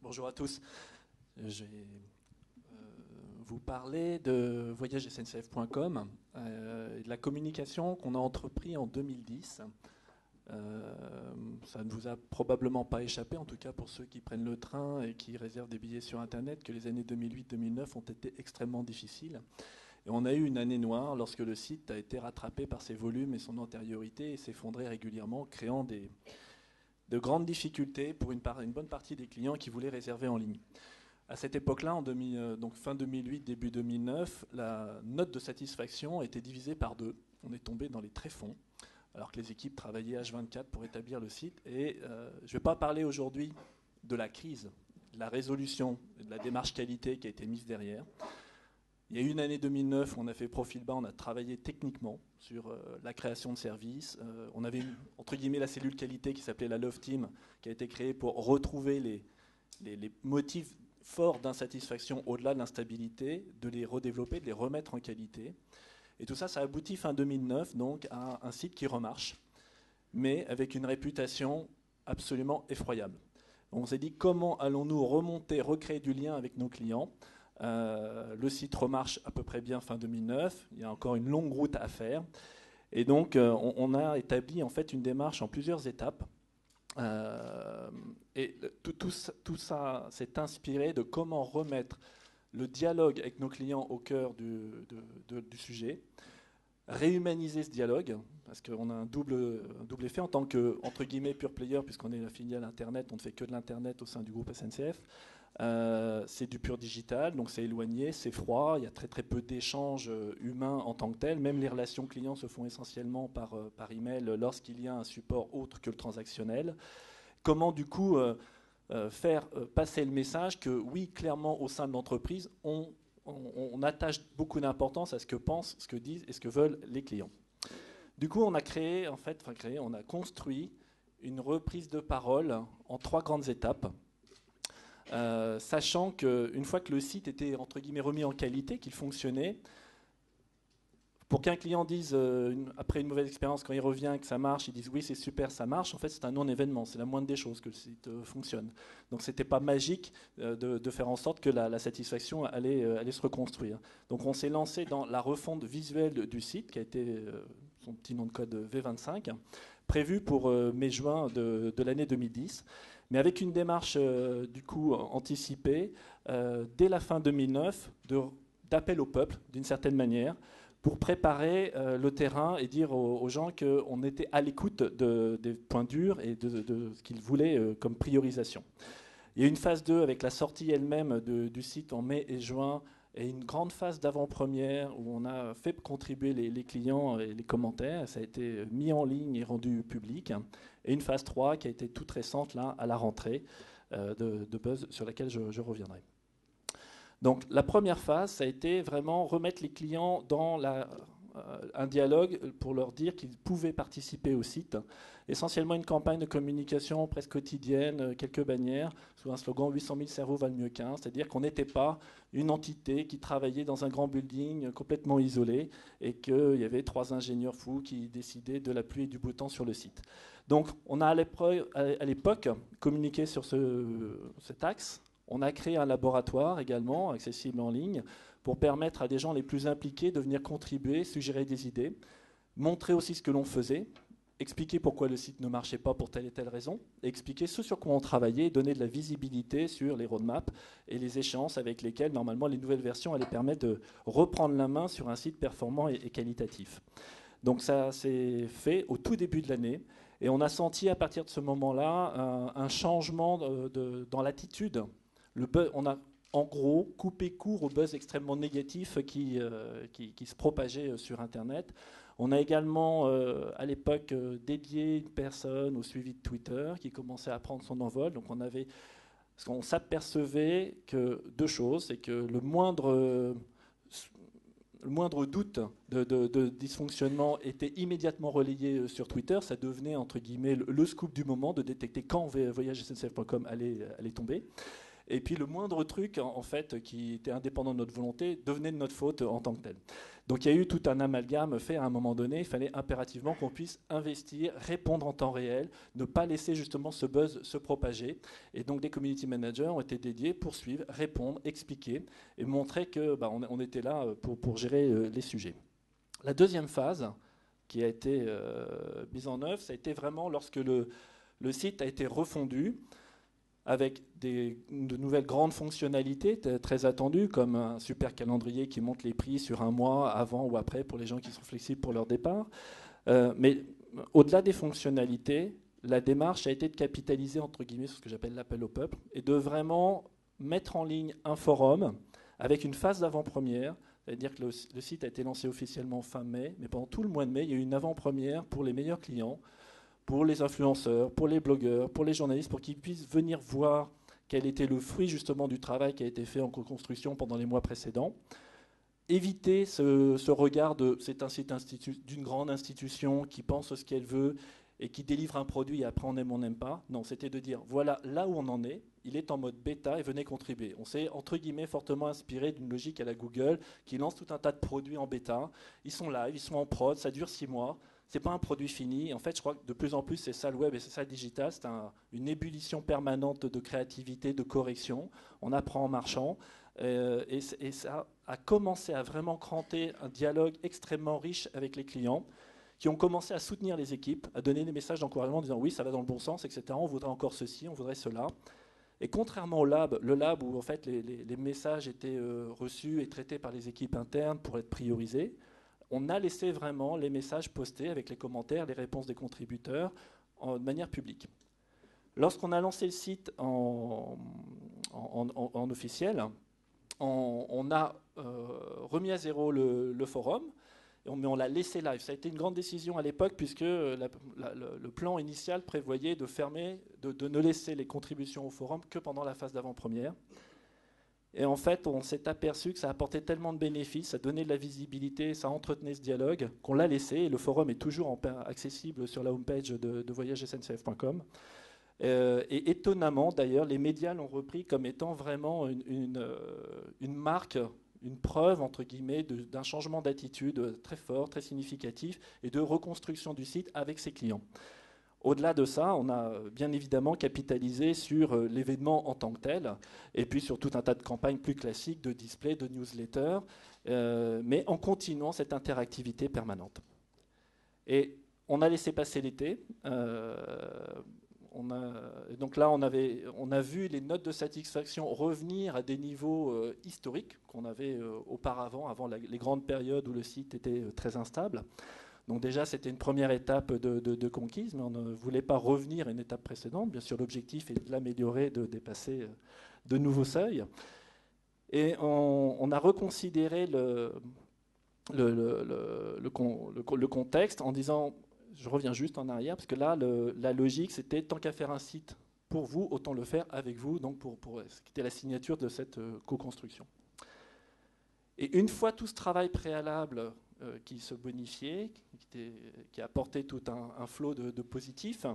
Bonjour à tous. Je vais vous parler de voyagesncf.com et de la communication qu'on a entrepris en 2010. Ça ne vous a probablement pas échappé, en tout cas pour ceux qui prennent le train et qui réservent des billets sur Internet, que les années 2008-2009 ont été extrêmement difficiles. Et on a eu une année noire lorsque le site a été rattrapé par ses volumes et son antériorité et s'effondrait régulièrement, créant de grandes difficultés pour une bonne partie des clients qui voulaient réserver en ligne. À cette époque-là, donc fin 2008, début 2009, la note de satisfaction a été divisée par 2. On est tombé dans les tréfonds, alors que les équipes travaillaient H24 pour établir le site. Et je ne vais pas parler aujourd'hui de la crise, de la résolution, de la démarche qualité qui a été mise derrière. Il y a eu une année 2009 où on a fait profil bas, on a travaillé techniquement sur la création de services. On avait entre guillemets la cellule qualité qui s'appelait la Love Team, qui a été créée pour retrouver les motifs forts d'insatisfaction au-delà de l'instabilité, de les redévelopper, de les remettre en qualité. Et tout ça, ça aboutit fin 2009 donc à un site qui remarche, mais avec une réputation absolument effroyable. On s'est dit comment allons-nous remonter, recréer du lien avec nos clients. Le site remarche à peu près bien fin 2009. Il y a encore une longue route à faire. Et donc, on a établi en fait une démarche en plusieurs étapes. Et tout ça s'est inspiré de comment remettre le dialogue avec nos clients au cœur du sujet, réhumaniser ce dialogue, parce qu'on a un double effet en tant que, entre guillemets, pure player, puisqu'on est la filiale Internet, on ne fait que de l'Internet au sein du groupe SNCF. C'est du pur digital, donc c'est éloigné, c'est froid, il y a très très peu d'échanges humains en tant que tel. Même les relations clients se font essentiellement par email lorsqu'il y a un support autre que le transactionnel. Comment du coup faire passer le message que oui, clairement au sein de l'entreprise, on attache beaucoup d'importance à ce que pensent, ce que disent et ce que veulent les clients. Du coup, on a construit une reprise de parole en 3 grandes étapes. Sachant qu'une fois que le site était entre guillemets remis en qualité, qu'il fonctionnait, pour qu'un client dise après une mauvaise expérience, quand il revient que ça marche, il dise oui c'est super, ça marche, en fait c'est un non-événement, c'est la moindre des choses que le site fonctionne. Donc c'était pas magique de faire en sorte que la satisfaction allait se reconstruire. Donc on s'est lancé dans la refonte visuelle du site, qui a été son petit nom de code V25, prévu pour mai-juin de l'année 2010. Mais avec une démarche du coup anticipée dès la fin 2009 d'appel au peuple d'une certaine manière pour préparer le terrain et dire aux gens qu'on était à l'écoute des points durs et de ce qu'ils voulaient comme priorisation. Il y a une phase 2 avec la sortie elle-même du site en mai et juin et une grande phase d'avant-première où on a fait contribuer les clients et les commentaires. Ça a été mis en ligne et rendu public. Et une phase 3 qui a été toute récente là, à la rentrée de Buzz sur laquelle je reviendrai. Donc la première phase, ça a été vraiment remettre les clients dans un dialogue pour leur dire qu'ils pouvaient participer au site. Essentiellement une campagne de communication presque quotidienne, quelques bannières, sous un slogan 800 000 cerveaux valent mieux qu'un, c'est-à-dire qu'on n'était pas une entité qui travaillait dans un grand building complètement isolé et qu'il y avait 3 ingénieurs fous qui décidaient de la pluie et du beau temps sur le site. Donc on a à l'époque communiqué sur cet axe. On a créé un laboratoire également, accessible en ligne, pour permettre à des gens les plus impliqués de venir contribuer, suggérer des idées, montrer aussi ce que l'on faisait, expliquer pourquoi le site ne marchait pas pour telle et telle raison, et expliquer ce sur quoi on travaillait, et donner de la visibilité sur les roadmaps et les échéances avec lesquelles, normalement, les nouvelles versions allaient permettre de reprendre la main sur un site performant et qualitatif. Donc ça s'est fait au tout début de l'année, et on a senti à partir de ce moment-là un changement dans l'attitude. On a en gros coupé court au buzz extrêmement négatif qui se propageait sur Internet. On a également à l'époque dédié une personne au suivi de Twitter qui commençait à prendre son envol. Donc parce qu'on s'apercevait que 2 choses, c'est que le moindre doute de dysfonctionnement était immédiatement relayé sur Twitter. Ça devenait entre guillemets le scoop du moment de détecter quand voyagesncf.com allait tomber. Et puis le moindre truc, en fait, qui était indépendant de notre volonté, devenait de notre faute en tant que tel. Donc il y a eu tout un amalgame fait à un moment donné. Il fallait impérativement qu'on puisse investir, répondre en temps réel, ne pas laisser justement ce buzz se propager. Et donc des community managers ont été dédiés pour suivre, répondre, expliquer et montrer que on était là pour gérer les sujets. La deuxième phase qui a été mise en œuvre, ça a été vraiment lorsque le site a été refondu avec de nouvelles grandes fonctionnalités très attendues, comme un super calendrier qui montre les prix sur un mois avant ou après pour les gens qui sont flexibles pour leur départ. Mais au-delà des fonctionnalités, la démarche a été de capitaliser entre guillemets sur ce que j'appelle l'appel au peuple et de vraiment mettre en ligne un forum avec une phase d'avant-première. C'est-à-dire que le site a été lancé officiellement fin mai, mais pendant tout le mois de mai, il y a eu une avant-première pour les meilleurs clients, pour les influenceurs, pour les blogueurs, pour les journalistes, pour qu'ils puissent venir voir quel était le fruit justement du travail qui a été fait en co-construction pendant les mois précédents. Éviter ce regard de c'est un site d'une grande institution qui pense ce qu'elle veut et qui délivre un produit et après on aime ou on n'aime pas. Non, c'était de dire voilà là où on en est, il est en mode bêta et venez contribuer. On s'est entre guillemets fortement inspiré d'une logique à la Google qui lance tout un tas de produits en bêta. Ils sont live, ils sont en prod, ça dure 6 mois. Ce n'est pas un produit fini. En fait, je crois que de plus en plus, c'est ça le web et c'est ça le digital. C'est une ébullition permanente de créativité, de correction. On apprend en marchant. Et ça a commencé à vraiment cranter un dialogue extrêmement riche avec les clients qui ont commencé à soutenir les équipes, à donner des messages d'encouragement en disant oui, ça va dans le bon sens, etc. On voudrait encore ceci, on voudrait cela. Et contrairement au lab, le lab où en fait les messages étaient reçus et traités par les équipes internes pour être priorisés, on a laissé vraiment les messages postés avec les commentaires, les réponses des contributeurs de manière publique. Lorsqu'on a lancé le site en officiel, on a remis à zéro le forum, mais on l'a laissé live. Ça a été une grande décision à l'époque puisque le plan initial prévoyait de fermer, de ne laisser les contributions au forum que pendant la phase d'avant-première. Et en fait, on s'est aperçu que ça apportait tellement de bénéfices, ça donnait de la visibilité, ça entretenait ce dialogue, qu'on l'a laissé. Et le forum est toujours accessible sur la homepage de voyagesncf.com. Et étonnamment, d'ailleurs, les médias l'ont repris comme étant vraiment une marque, une preuve, entre guillemets, d'un changement d'attitude très fort, très significatif, et de reconstruction du site avec ses clients. Au-delà de ça, on a bien évidemment capitalisé sur l'événement en tant que tel, et puis sur tout un tas de campagnes plus classiques de display, de newsletter, mais en continuant cette interactivité permanente. Et on a laissé passer l'été. Donc là, on a vu les notes de satisfaction revenir à des niveaux historiques qu'on avait auparavant, avant les grandes périodes où le site était très instable. Donc déjà, c'était une première étape de conquise, mais on ne voulait pas revenir à une étape précédente. Bien sûr, l'objectif est de l'améliorer, de dépasser de nouveaux seuils. Et on a reconsidéré le contexte en disant, je reviens juste en arrière, parce que là, la logique, c'était tant qu'à faire un site pour vous, autant le faire avec vous, donc pour ce qui était la signature de cette co-construction. Et une fois tout ce travail préalable qui se bonifiait, qui a apporté tout un flot de positifs,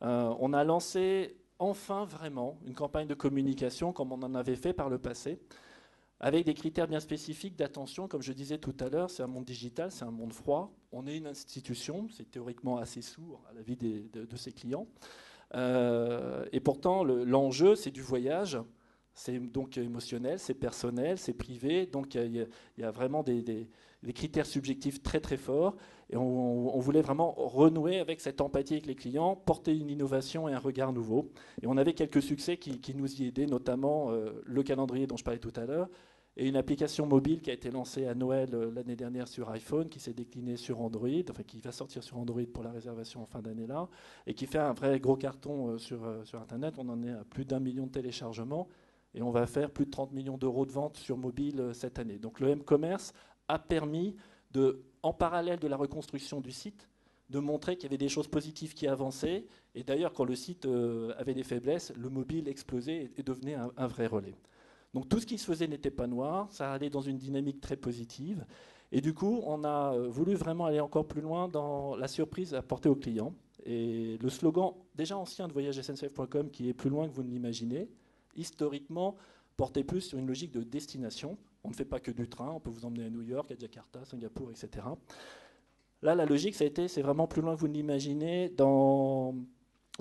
on a lancé enfin vraiment une campagne de communication comme on en avait fait par le passé, avec des critères bien spécifiques d'attention. Comme je disais tout à l'heure, c'est un monde digital, c'est un monde froid. On est une institution, c'est théoriquement assez sourd à la vie de ses clients. Et pourtant, l'enjeu, c'est du voyage. C'est donc émotionnel, c'est personnel, c'est privé. Donc il y a vraiment des critères subjectifs très très forts. Et on voulait vraiment renouer avec cette empathie avec les clients, porter une innovation et un regard nouveau. Et on avait quelques succès qui nous y aidaient, notamment le calendrier dont je parlais tout à l'heure, et une application mobile qui a été lancée à Noël l'année dernière sur iPhone, qui s'est déclinée sur Android, enfin qui va sortir sur Android pour la réservation en fin d'année là, et qui fait un vrai gros carton sur Internet. On en est à plus d'1 million de téléchargements. Et on va faire plus de 30 millions d'euros de ventes sur mobile cette année. Donc le M-Commerce a permis, en parallèle de la reconstruction du site, de montrer qu'il y avait des choses positives qui avançaient. Et d'ailleurs, quand le site avait des faiblesses, le mobile explosait et devenait un vrai relais. Donc tout ce qui se faisait n'était pas noir, ça allait dans une dynamique très positive. Et du coup, on a voulu vraiment aller encore plus loin dans la surprise apportée aux clients. Et le slogan déjà ancien de voyagesncf.com, qui est plus loin que vous ne l'imaginez, historiquement, portait plus sur une logique de destination. On ne fait pas que du train, on peut vous emmener à New York, à Jakarta, Singapour, etc. Là, la logique, c'est vraiment plus loin que vous ne l'imaginez dans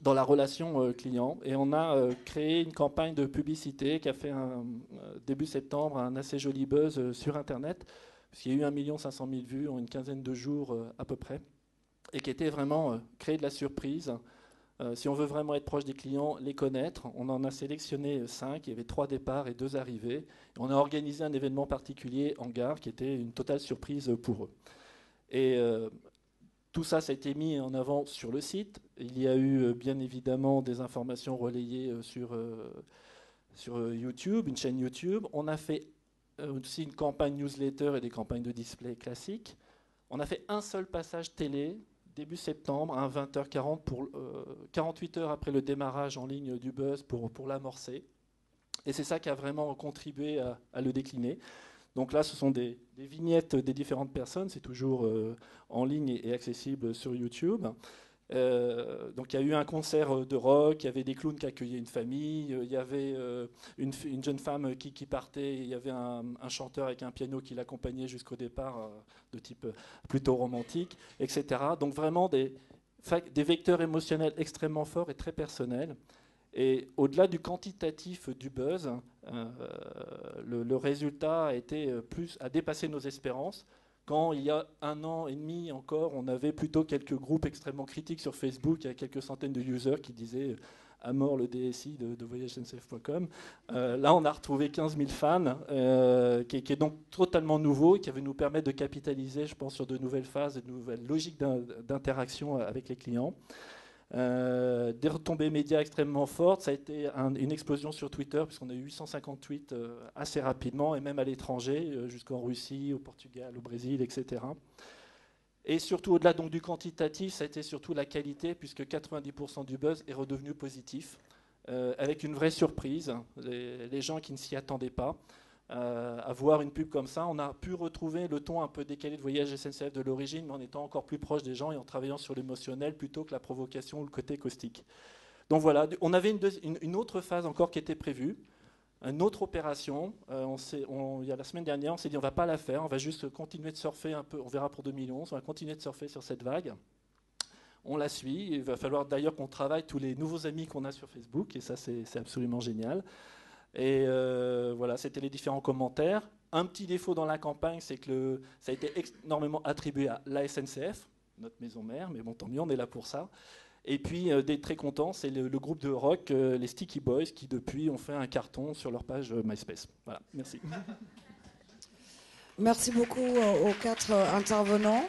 la relation client. Et on a créé une campagne de publicité qui a fait début septembre un assez joli buzz sur Internet, puisqu'il y a eu 1 500 000 vues en une quinzaine de jours à peu près, et qui était vraiment créer de la surprise. Si on veut vraiment être proche des clients, les connaître, on en a sélectionné 5, il y avait 3 départs et 2 arrivées. Et on a organisé un événement particulier en gare qui était une totale surprise pour eux. Et tout ça, ça a été mis en avant sur le site. Il y a eu bien évidemment des informations relayées sur YouTube, une chaîne YouTube. On a fait aussi une campagne newsletter et des campagnes de display classiques. On a fait un seul passage télé, début septembre, à 20h40, 48 heures après le démarrage en ligne du buzz pour l'amorcer. Et c'est ça qui a vraiment contribué à le décliner. Donc là, ce sont des vignettes des différentes personnes. C'est toujours en ligne et accessible sur YouTube. Donc il y a eu un concert de rock, il y avait des clowns qui accueillaient une famille, il y avait une jeune femme qui partait, il y avait un chanteur avec un piano qui l'accompagnait jusqu'au départ, de type plutôt romantique, etc. Donc vraiment des vecteurs émotionnels extrêmement forts et très personnels. Et au-delà du quantitatif du buzz, le résultat a dépassé nos espérances. Quand il y a 1 an et demi encore, on avait plutôt quelques groupes extrêmement critiques sur Facebook, il y a quelques centaines de users qui disaient à mort le DSI de voyagesncf.com. Là, on a retrouvé 15 000 fans, qui est donc totalement nouveau et qui va nous permettre de capitaliser, je pense, sur de nouvelles phases, de nouvelles logiques d'interaction avec les clients. Des retombées médias extrêmement fortes. Ça a été une explosion sur Twitter, puisqu'on a eu 850 tweets assez rapidement, et même à l'étranger, jusqu'en Russie, au Portugal, au Brésil, etc. Et surtout, au-delà donc du quantitatif, ça a été surtout la qualité, puisque 90% du buzz est redevenu positif, avec une vraie surprise. Les gens qui ne s'y attendaient pas. À voir une pub comme ça, on a pu retrouver le ton un peu décalé de Voyage SNCF de l'origine, mais en étant encore plus proche des gens et en travaillant sur l'émotionnel plutôt que la provocation ou le côté caustique. Donc voilà, on avait une autre phase encore qui était prévue, une autre opération. Il y a la semaine dernière, on s'est dit on ne va pas la faire, on va juste continuer de surfer un peu, on verra pour 2011, on va continuer de surfer sur cette vague. On la suit, il va falloir d'ailleurs qu'on travaille tous les nouveaux amis qu'on a sur Facebook, et ça c'est absolument génial. Et voilà, c'était les différents commentaires. Un petit défaut dans la campagne, c'est que ça a été énormément attribué à la SNCF, notre maison mère, mais bon, tant mieux, on est là pour ça. Et puis, des très contents, c'est le groupe de rock, les Sticky Boys, qui depuis ont fait un carton sur leur page MySpace. Voilà, merci. Merci beaucoup aux 4 intervenants.